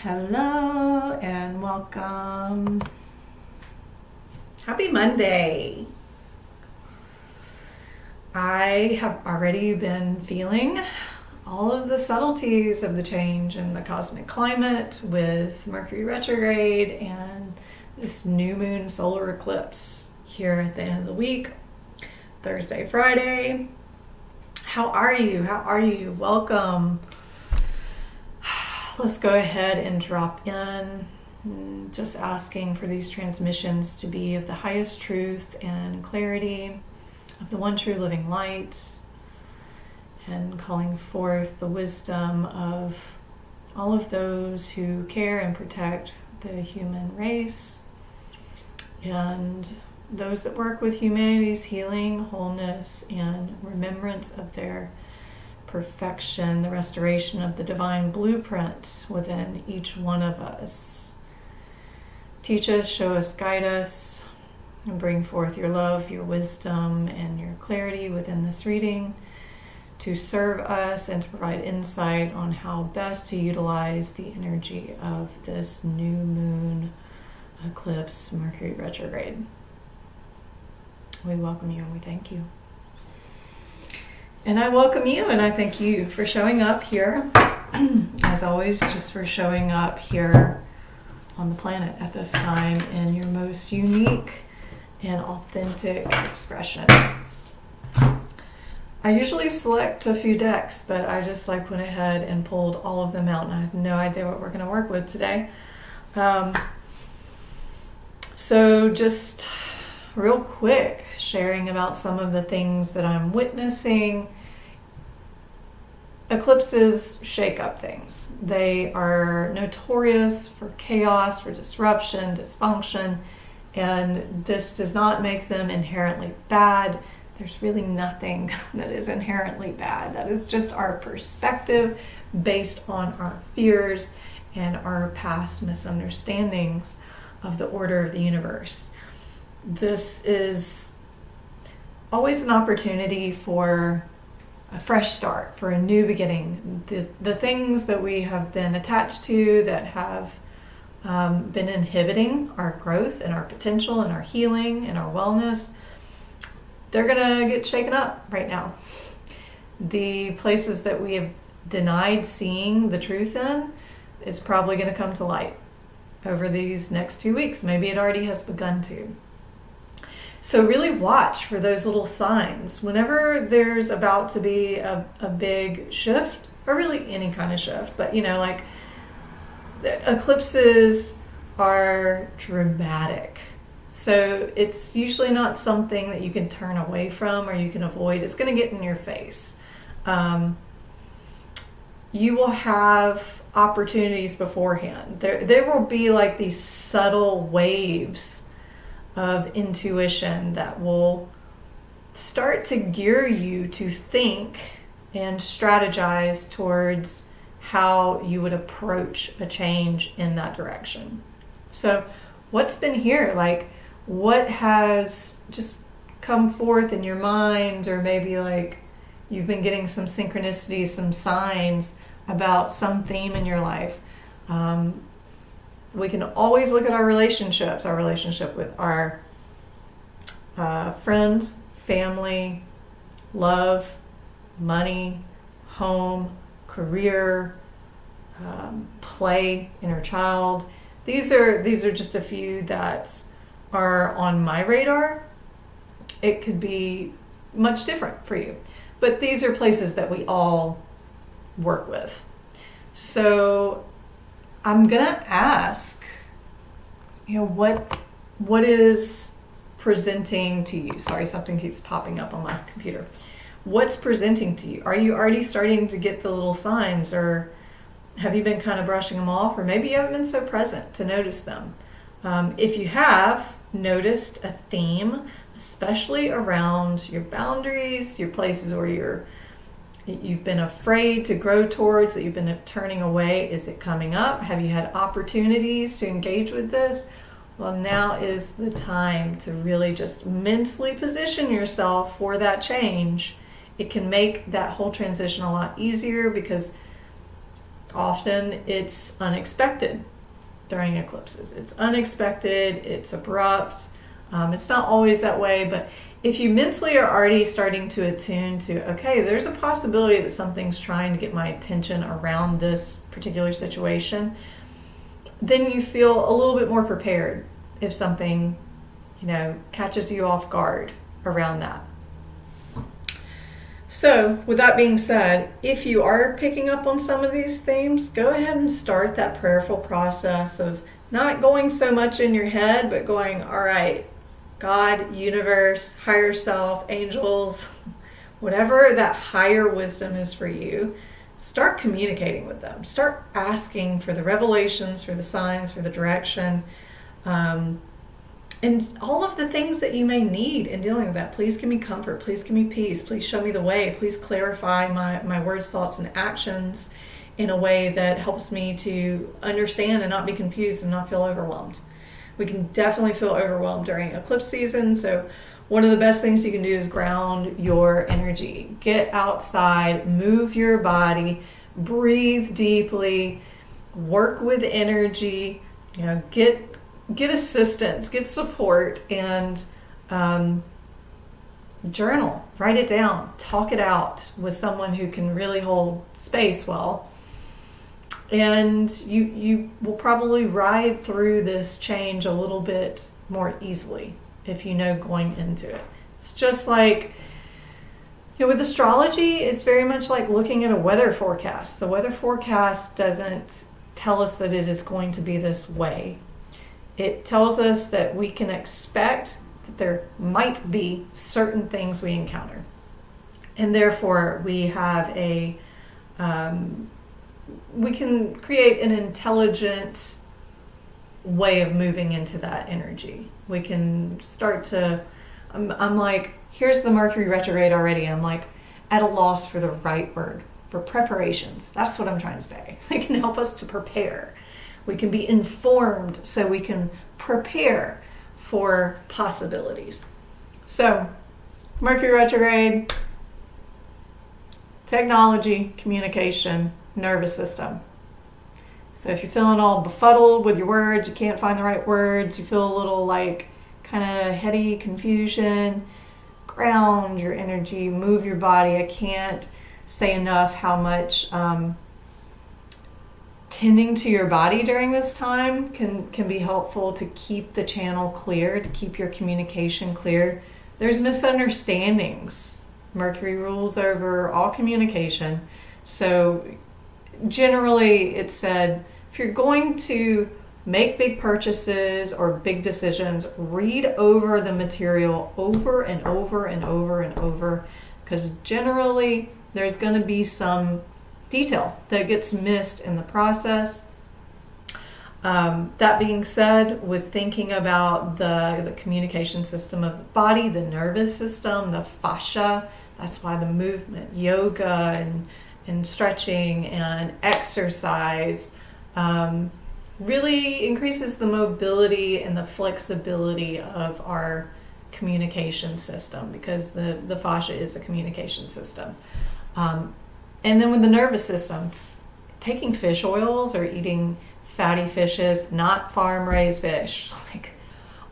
Hello and welcome. Happy Monday. I have already been feeling all of the subtleties of the change in the cosmic climate with Mercury retrograde and this new moon solar eclipse here at the end of the week, Thursday, Friday. How are you? How are you? Welcome. Let's go ahead and drop in, just asking for these transmissions to be of the highest truth and clarity of the one true living light, and calling forth the wisdom of all of those who care and protect the human race and those that work with humanity's healing, wholeness, and remembrance of their perfection, the restoration of the divine blueprint within each one of us. Teach us, show us, guide us, and bring forth your love, your wisdom, and your clarity within this reading to serve us and to provide insight on how best to utilize the energy of this new moon eclipse, Mercury retrograde. We welcome you and we thank you. And I welcome you and I thank you for showing up here, as always, just for showing up here on the planet at this time in your most unique and authentic expression. I usually select a few decks, but I just went ahead and pulled all of them out, and I have no idea what we're going to work with today. So just real quick, sharing about some of the things that I'm witnessing. Eclipses shake up things. They are notorious for chaos, for disruption, dysfunction, and this does not make them inherently bad. There's really nothing that is inherently bad. That is just our perspective based on our fears and our past misunderstandings of the order of the universe. This is always an opportunity for a fresh start, for a new beginning. The things that we have been attached to that have been inhibiting our growth and our potential and our healing and our wellness, they're going to get shaken up right now. The places that we have denied seeing the truth in is probably going to come to light over these next 2 weeks. Maybe it already has begun to. So really watch for those little signs. Whenever there's about to be a big shift, or really any kind of shift, but the eclipses are dramatic. So it's usually not something that you can turn away from or you can avoid. It's going to get in your face. You will have opportunities beforehand. There will be these subtle waves of intuition that will start to gear you to think and strategize towards how you would approach a change in that direction. So what's been here? What has just come forth in your mind, or maybe you've been getting some synchronicities, some signs about some theme in your life. We can always look at our relationships, our relationship with our friends, family, love, money, home, career, play, inner child. These are just a few that are on my radar. It could be much different for you, but these are places that we all work with. So I'm gonna ask, what is presenting to you? Sorry, something keeps popping up on my computer. What's presenting to you? Are you already starting to get the little signs, or have you been kind of brushing them off, or maybe you haven't been so present to notice them? If you have noticed a theme, especially around your boundaries, your places where you've been afraid to grow towards, that you've been turning away, is it coming up? Have you had opportunities to engage with this? Well, now is the time to really just mentally position yourself for that change. It can make that whole transition a lot easier, because Often it's unexpected during eclipses. It's unexpected, it's abrupt. It's not always that way, but if you mentally are already starting to attune to, okay, there's a possibility that something's trying to get my attention around this particular situation, then you feel a little bit more prepared if something, catches you off guard around that. So, with that being said, if you are picking up on some of these themes, go ahead and start that prayerful process of not going so much in your head, but going, all right, God, universe, higher self, angels, whatever that higher wisdom is for you, start communicating with them. Start asking for the revelations, for the signs, for the direction, and all of the things that you may need in dealing with that. Please give me comfort. Please give me peace. Please show me the way. Please clarify my words, thoughts, and actions in a way that helps me to understand and not be confused and not feel overwhelmed. We can definitely feel overwhelmed during eclipse season. So one of the best things you can do is ground your energy. Get outside, move your body, breathe deeply, work with energy, get assistance, get support, and journal, write it down, talk it out with someone who can really hold space well. And you will probably ride through this change a little bit more easily if you know going into it. It's just like, with astrology, it's very much like looking at a weather forecast. The weather forecast doesn't tell us that it is going to be this way. It tells us that we can expect that there might be certain things we encounter. And therefore, we have we can create an intelligent way of moving into that energy. We can start to, I'm like, here's the Mercury retrograde already. I'm like at a loss for the right word, for preparations. That's what I'm trying to say. It can help us to prepare. We can be informed so we can prepare for possibilities. So, Mercury retrograde, technology, communication, nervous system. So if you're feeling all befuddled with your words, you can't find the right words, you feel a little like kind of heady confusion, ground your energy, move your body. I can't say enough how much tending to your body during this time can be helpful to keep the channel clear, to keep your communication clear. There's misunderstandings. Mercury rules over all communication. So generally it's said, if you're going to make big purchases or big decisions, read over the material over and over and over and over, because generally there's going to be some detail that gets missed in the process. That being said, with thinking about the communication system of the body, the nervous system, the fascia, that's why the movement, yoga and stretching and exercise really increases the mobility and the flexibility of our communication system, because the fascia is a communication system. And then with the nervous system, taking fish oils or eating fatty fishes, not farm-raised fish, like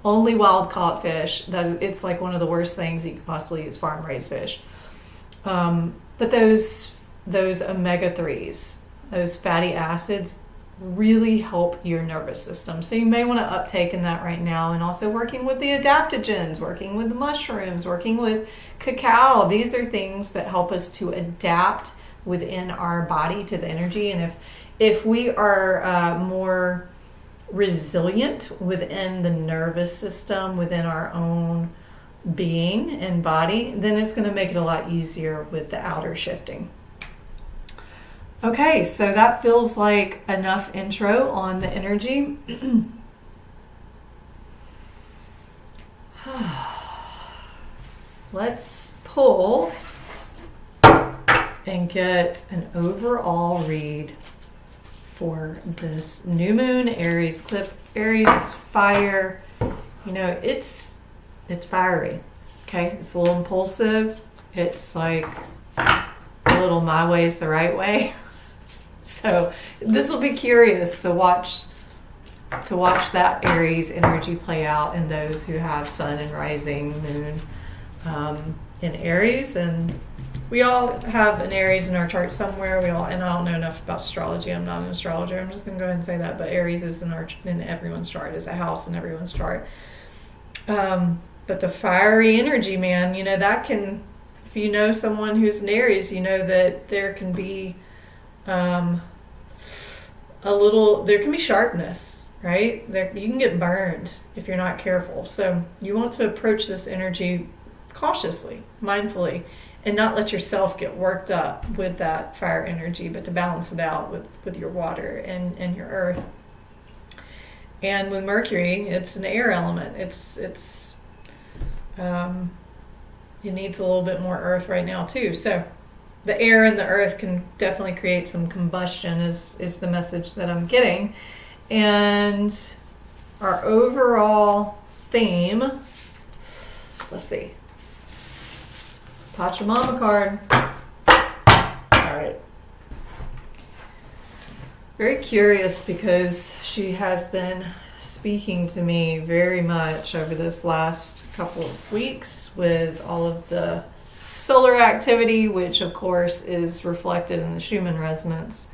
only wild-caught fish. It's like one of the worst things you could possibly use, farm-raised fish. But those omega-3s, those fatty acids, really help your nervous system. So you may want to uptake in that right now, and also working with the adaptogens, working with the mushrooms, working with cacao. These are things that help us to adapt within our body to the energy. And if we are more resilient within the nervous system, within our own being and body, then it's going to make it a lot easier with the outer shifting. Okay, so that feels like enough intro on the energy. Let's pull and get an overall read for this new moon, Aries eclipse. Aries is fire. It's fiery. Okay, it's a little impulsive. It's like a little my way is the right way. So this will be curious to watch that Aries energy play out in those who have sun and rising moon in Aries. And we all have an Aries in our chart somewhere. And I don't know enough about astrology. I'm not an astrologer. I'm just going to go ahead and say that. But Aries is in everyone's chart, is a house in everyone's chart. But the fiery energy, man, that can, if you know someone who's an Aries, you know that there can be there can be sharpness, right? You can get burned if you're not careful. So you want to approach this energy cautiously, mindfully, and not let yourself get worked up with that fire energy, but to balance it out with your water and your earth. And with Mercury, it's an air element. It needs a little bit more earth right now too. So the air and the earth can definitely create some combustion is the message that I'm getting. And our overall theme, let's see, Pachamama card. All right. Very curious because she has been speaking to me very much over this last couple of weeks with all of the solar activity, which of course is reflected in the Schumann resonance.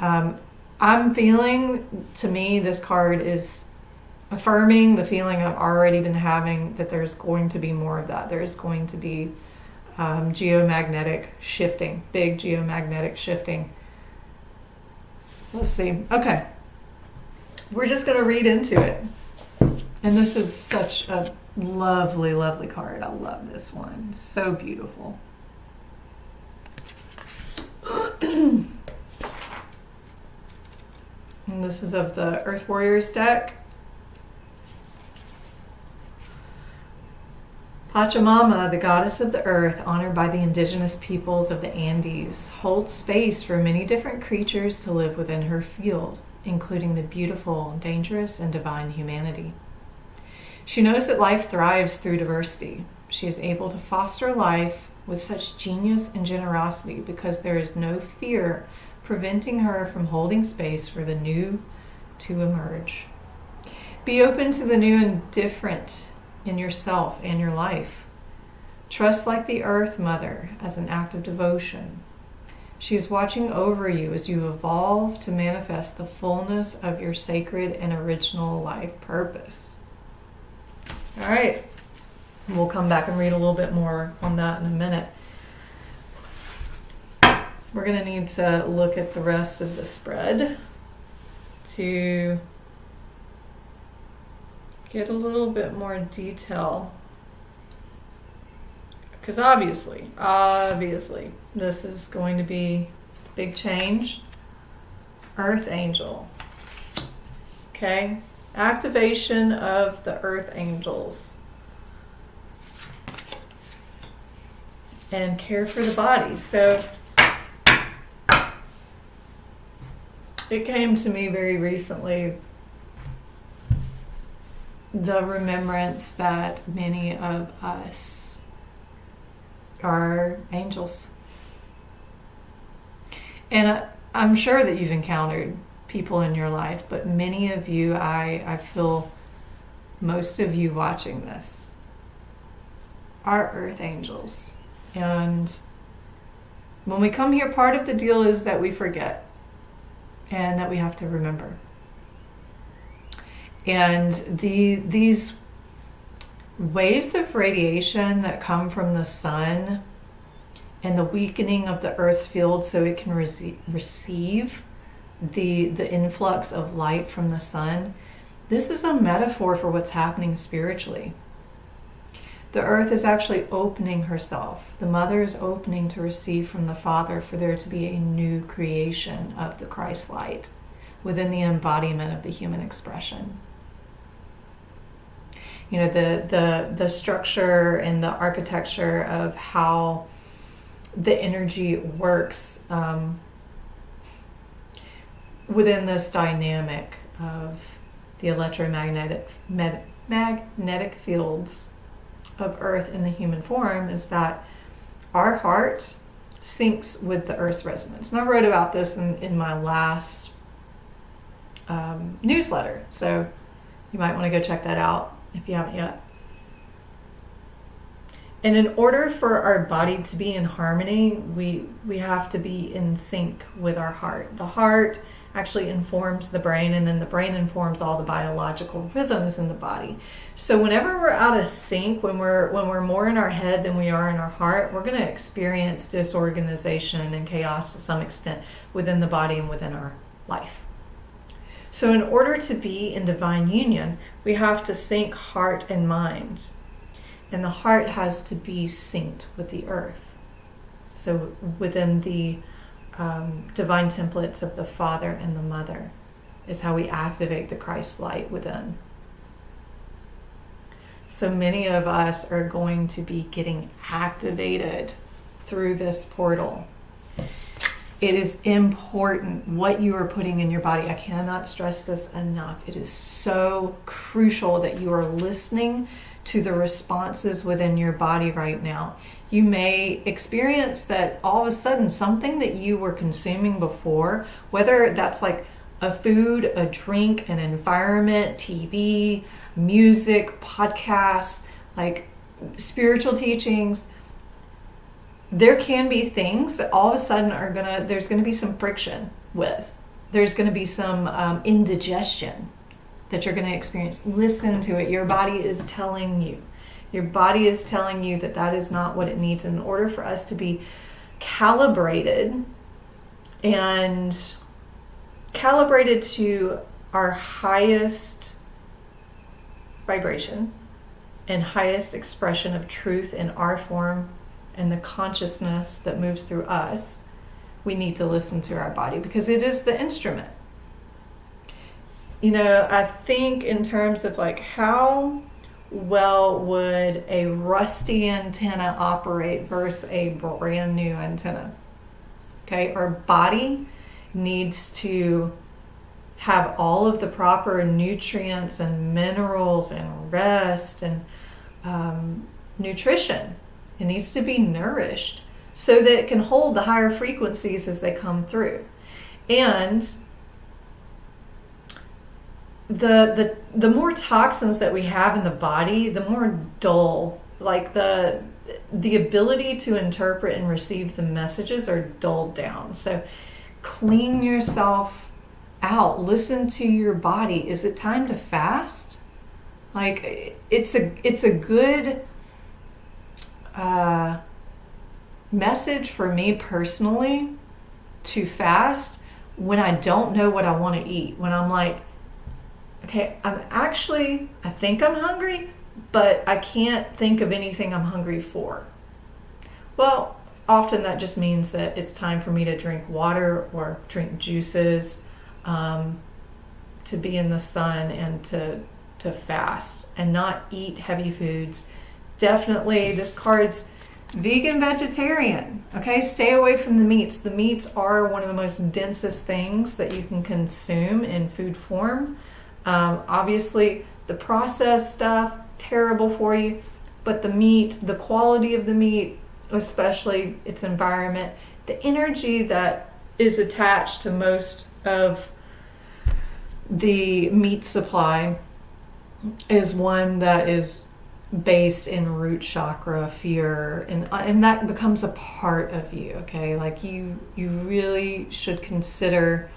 I'm feeling, to me, this card is affirming the feeling I've already been having that there's going to be more of that. There's going to be geomagnetic shifting, big geomagnetic shifting. Let's see. Okay. We're just going to read into it. And this is such a lovely, lovely card. I love this one. So beautiful. And this is of the Earth Warriors deck. Pachamama, the goddess of the earth, honored by the indigenous peoples of the Andes, holds space for many different creatures to live within her field, including the beautiful, dangerous, and divine humanity. She knows that life thrives through diversity. She is able to foster life with such genius and generosity because there is no fear preventing her from holding space for the new to emerge. Be open to the new and different in yourself and your life. Trust like the Earth Mother as an act of devotion. She is watching over you as you evolve to manifest the fullness of your sacred and original life purpose. All right. We'll come back and read a little bit more on that in a minute. We're going to need to look at the rest of the spread to get a little bit more detail. Because obviously, this is going to be big change. Earth Angel. Okay? Activation of the Earth Angels. And care for the body. So it came to me very recently, the remembrance that many of us are angels. And I'm sure that you've encountered people in your life, but many of you, I feel most of you watching this are earth angels. And when we come here, part of the deal is that we forget and that we have to remember. And these waves of radiation that come from the sun and the weakening of the Earth's field so it can receive the influx of light from the sun, this is a metaphor for what's happening spiritually. The Earth is actually opening herself. The Mother is opening to receive from the Father for there to be a new creation of the Christ light within the embodiment of the human expression. You know, the structure and the architecture of how the energy works within this dynamic of the electromagnetic magnetic fields of Earth in the human form is that our heart syncs with the Earth's resonance. And I wrote about this in my last newsletter, so you might want to go check that out if you haven't yet. And in order for our body to be in harmony, we have to be in sync with our heart. The heart actually informs the brain, and then the brain informs all the biological rhythms in the body. So whenever we're out of sync, when we're more in our head than we are in our heart, we're going to experience disorganization and chaos to some extent within the body and within our life. So in order to be in divine union, we have to sync heart and mind. And the heart has to be synced with the earth. So within the divine templates of the Father and the Mother is how we activate the Christ light within. So many of us are going to be getting activated through this portal. It is important what you are putting in your body. I cannot stress this enough. It is so crucial that you are listening to the responses within your body right now. You may experience that all of a sudden something that you were consuming before, whether that's like a food, a drink, an environment, TV, music, podcasts, like spiritual teachings, there can be things that all of a sudden there's gonna be some friction with. There's gonna be some indigestion that you're going to experience. Listen to it. Your body is telling you. Your body is telling you that that is not what it needs. In order for us to be calibrated and calibrated to our highest vibration and highest expression of truth in our form and the consciousness that moves through us, we need to listen to our body because it is the instrument. You know, I think in terms of like how well would a rusty antenna operate versus a brand new antenna? Okay, our body needs to have all of the proper nutrients and minerals and rest and nutrition. It needs to be nourished so that it can hold the higher frequencies as they come through. And the more toxins that we have in the body, the more dull, like the ability to interpret and receive the messages are dulled down. So clean yourself out. Listen to your body. Is it time to fast? Like it's a good message for me personally to fast when I don't know what I want to eat. When I'm like, okay, I think I'm hungry, but I can't think of anything I'm hungry for. Well, often that just means that it's time for me to drink water or drink juices, to be in the sun and to fast and not eat heavy foods. Definitely, this card's vegan, vegetarian. Okay, stay away from the meats. The meats are one of the most densest things that you can consume in food form. Obviously, the processed stuff, terrible for you, but the meat, the quality of the meat, especially its environment, the energy that is attached to most of the meat supply is one that is based in root chakra, fear, and that becomes a part of you, okay? Like you really should consider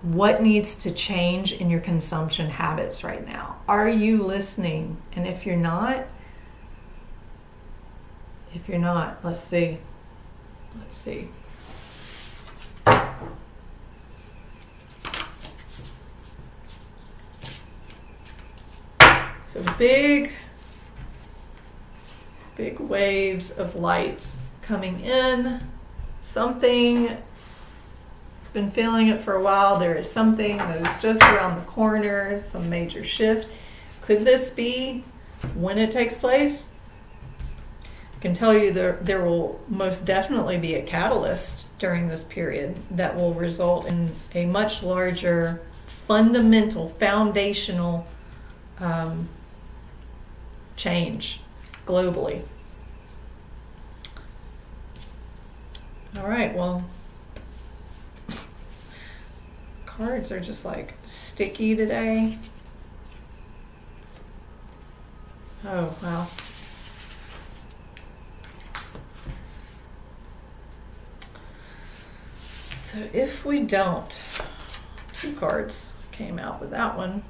what needs to change in your consumption habits right now. Are you listening? And if you're not, let's see. So big waves of light coming in. Something, been feeling it for a while. There is something that is just around the corner, some major shift. Could this be when it takes place? I can tell you there will most definitely be a catalyst during this period that will result in a much larger, fundamental, foundational change globally. All right, well, cards are just like sticky today. Oh, wow. So if we don't, 2 cards came out with that one.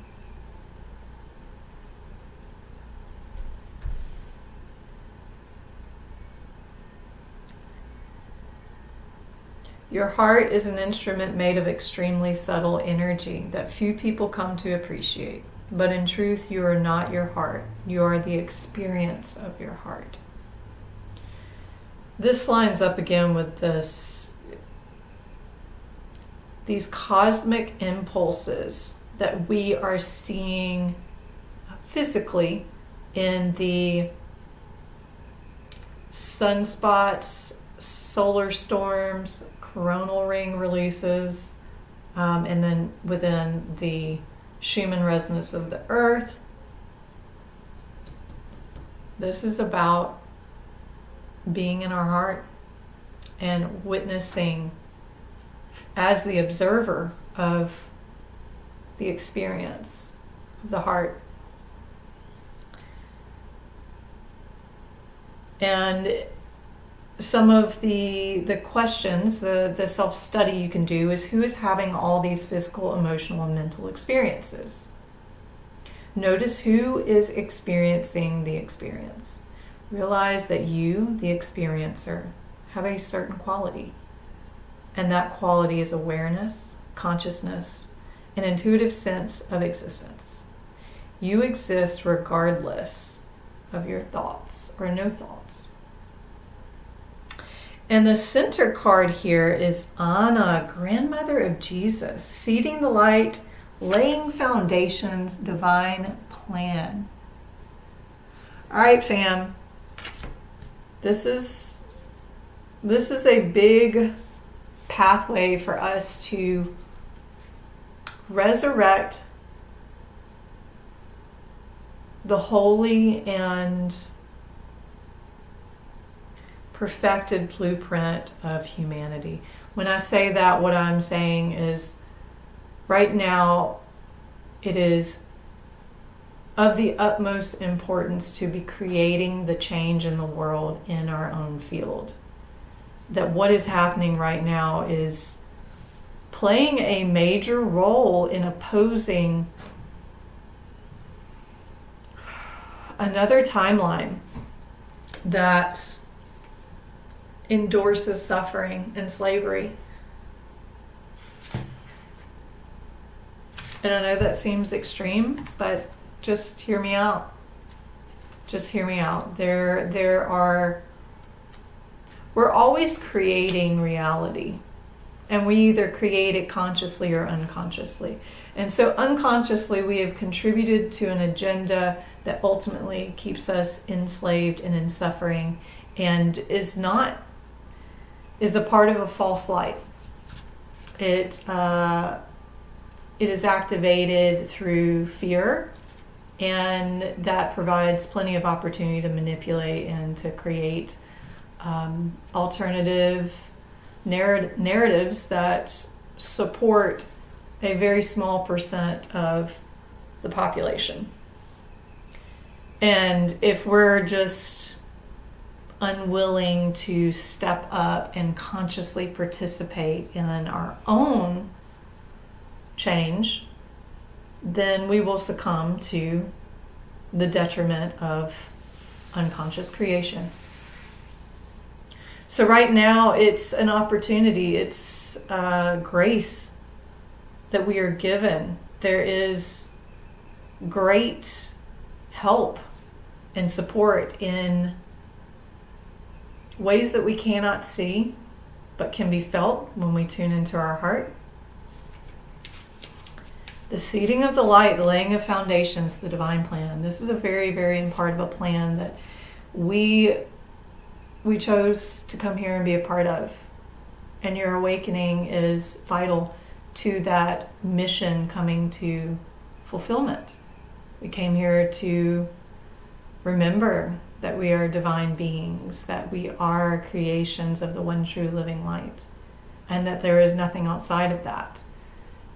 Your heart is an instrument made of extremely subtle energy that few people come to appreciate. But in truth, you are not your heart. You are the experience of your heart. This lines up again with these cosmic impulses that we are seeing physically in the sunspots, solar storms, coronal ring releases, and then within the Schumann resonance of the earth. This is about being in our heart and witnessing as the observer of the experience of the heart. And some of the questions, the self-study you can do is, who is having all these physical, emotional, and mental experiences? Notice who is experiencing the experience. Realize that you, the experiencer, have a certain quality. And that quality is awareness, consciousness, an intuitive sense of existence. You exist regardless of your thoughts or no thoughts. And the center card here is Anna, grandmother of Jesus, seeding the light, laying foundations, divine plan. All right, fam. This is a big pathway for us to resurrect the holy and perfected blueprint of humanity. When I say that, what I'm saying is, right now, it is of the utmost importance to be creating the change in the world in our own field. That what is happening right now is playing a major role in opposing another timeline that endorses suffering and slavery. And I know that seems extreme, but just hear me out. Just hear me out. We're always creating reality. And we either create it consciously or unconsciously. And so unconsciously we have contributed to an agenda that ultimately keeps us enslaved and in suffering, and is a part of a false light. It is activated through fear, and that provides plenty of opportunity to manipulate and to create alternative narratives that support a very small percent of the population. And if we're just unwilling to step up and consciously participate in our own change, then we will succumb to the detriment of unconscious creation. So right now it's an opportunity, it's grace that we are given. There is great help and support in ways that we cannot see but can be felt when we tune into our heart. The seeding of the light, the laying of foundations, the divine plan. This is a very, very important part of a plan that we chose to come here and be a part of. And your awakening is vital to that mission coming to fulfillment. We came here to remember that we are divine beings, that we are creations of the one true living light, and that there is nothing outside of that.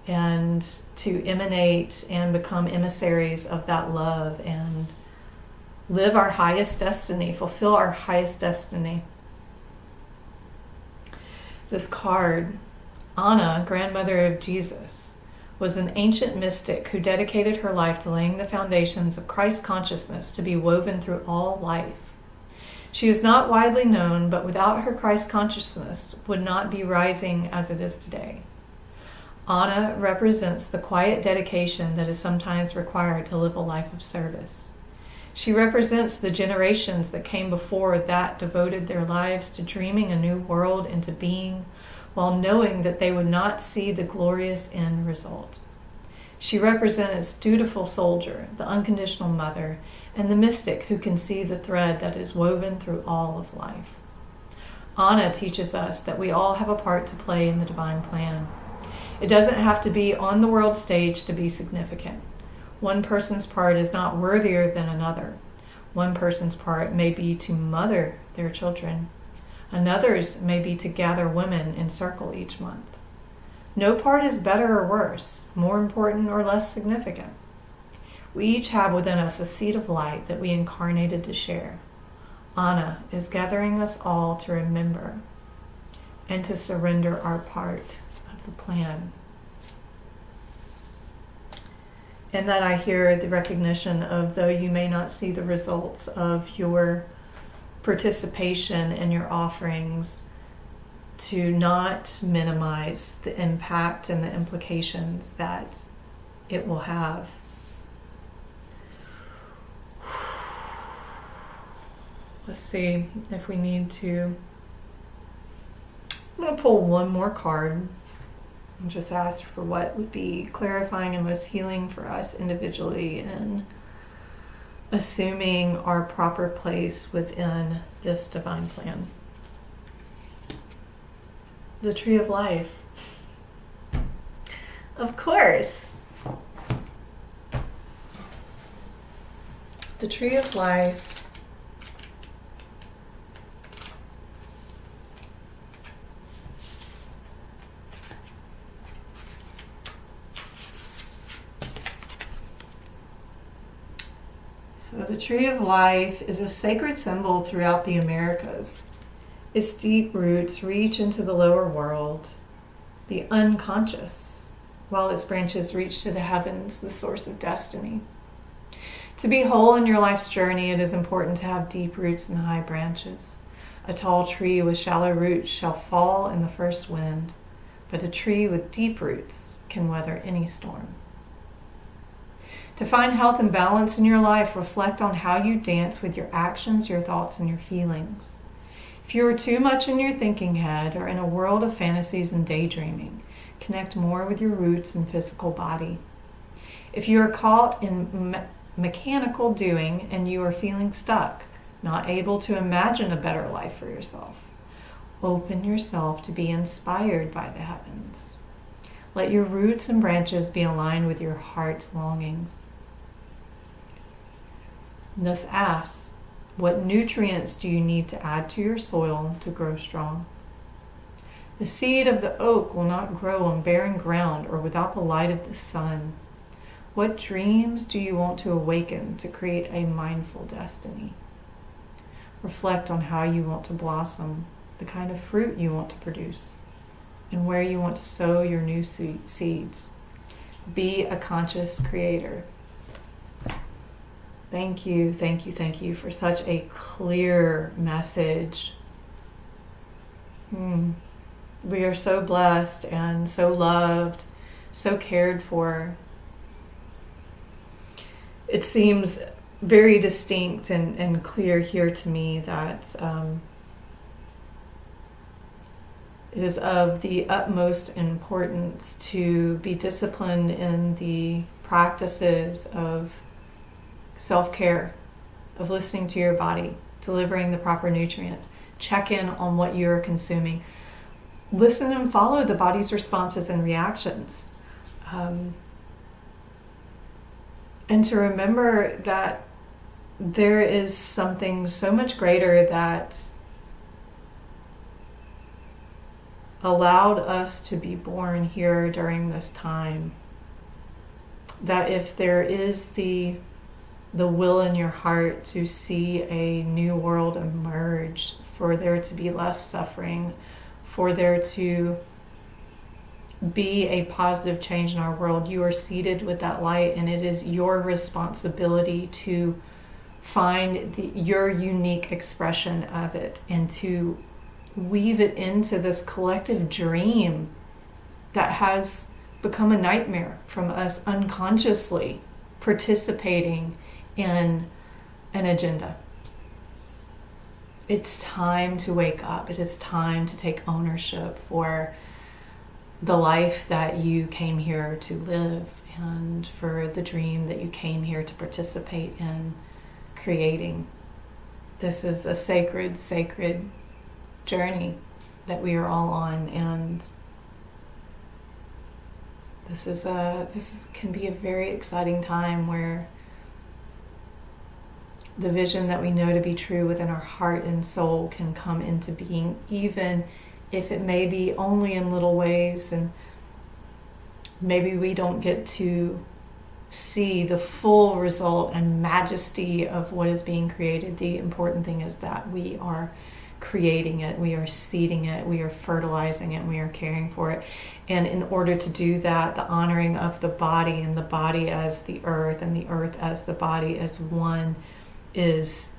And to emanate and become emissaries of that love and live our highest destiny, fulfill our highest destiny. This card, Anna, grandmother of Jesus, was an ancient mystic who dedicated her life to laying the foundations of Christ consciousness to be woven through all life. She is not widely known, but without her Christ consciousness would not be rising as it is today. Anna represents the quiet dedication that is sometimes required to live a life of service. She represents the generations that came before that devoted their lives to dreaming a new world into being, while knowing that they would not see the glorious end result. She represents dutiful soldier, the unconditional mother, and the mystic who can see the thread that is woven through all of life. Anna teaches us that we all have a part to play in the divine plan. It doesn't have to be on the world stage to be significant. One person's part is not worthier than another. One person's part may be to mother their children. Another's may be to gather women in circle each month. No part is better or worse, more important or less significant. We each have within us a seed of light that we incarnated to share. Anna is gathering us all to remember and to surrender our part of the plan. And that I hear the recognition of, though you may not see the results of your participation in your offerings, to not minimize the impact and the implications that it will have. Let's see if we need to. I'm going to pull one more card and just ask for what would be clarifying and most healing for us individually in assuming our proper place within this divine plan. The Tree of Life. Of course. The Tree of Life So the Tree of Life is a sacred symbol throughout the Americas. Its deep roots reach into the lower world, the unconscious, while its branches reach to the heavens, the source of destiny. To be whole in your life's journey, it is important to have deep roots and high branches. A tall tree with shallow roots shall fall in the first wind, but a tree with deep roots can weather any storm. To find health and balance in your life, reflect on how you dance with your actions, your thoughts, and your feelings. If you are too much in your thinking head or in a world of fantasies and daydreaming, connect more with your roots and physical body. If you are caught in mechanical doing and you are feeling stuck, not able to imagine a better life for yourself, open yourself to be inspired by the heavens. Let your roots and branches be aligned with your heart's longings. Thus ask, what nutrients do you need to add to your soil to grow strong? The seed of the oak will not grow on barren ground or without the light of the sun. What dreams do you want to awaken to create a mindful destiny? Reflect on how you want to blossom, the kind of fruit you want to produce, and where you want to sow your new seeds. Be a conscious creator. Thank you, thank you, thank you for such a clear message. We are so blessed and so loved, so cared for. It seems very distinct and clear here to me that it is of the utmost importance to be disciplined in the practices of self-care, of listening to your body, delivering the proper nutrients. Check in on what you're consuming. Listen and follow the body's responses and reactions. And to remember that there is something so much greater that allowed us to be born here during this time. That if there is the will in your heart to see a new world emerge, for there to be less suffering, for there to be a positive change in our world, you are seated with that light, and it is your responsibility to find your unique expression of it and to weave it into this collective dream that has become a nightmare from us unconsciously participating in an agenda. It's time to wake up. It is time to take ownership for the life that you came here to live and for the dream that you came here to participate in creating. This is a sacred journey that we are all on, and this can be a very exciting time where the vision that we know to be true within our heart and soul can come into being, even if it may be only in little ways, and maybe we don't get to see the full result and majesty of what is being created. The important thing is that we are creating it, we are seeding it, we are fertilizing it, we are caring for it. And in order to do that, the honoring of the body, and the body as the earth and the earth as the body as one, is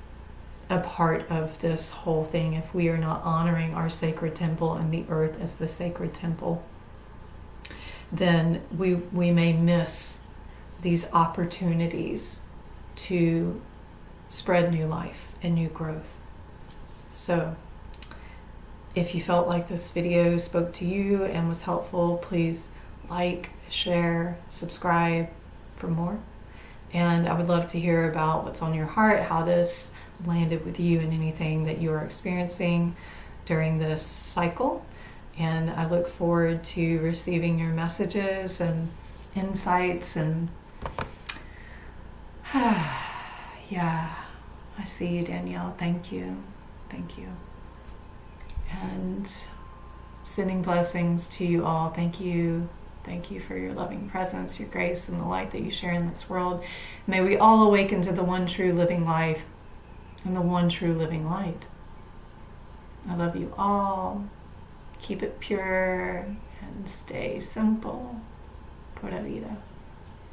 a part of this whole thing. If we are not honoring our sacred temple and the earth as the sacred temple, then we may miss these opportunities to spread new life and new growth. So if you felt like this video spoke to you and was helpful, please like, share, subscribe for more. And I would love to hear about what's on your heart, how this landed with you, and anything that you are experiencing during this cycle. And I look forward to receiving your messages and insights. And yeah, I see you, Danielle. Thank you. Thank you. And sending blessings to you all. Thank you. Thank you for your loving presence, your grace, and the light that you share in this world. May we all awaken to the one true living life and the one true living light. I love you all. Keep it pure and stay simple. Pura vida.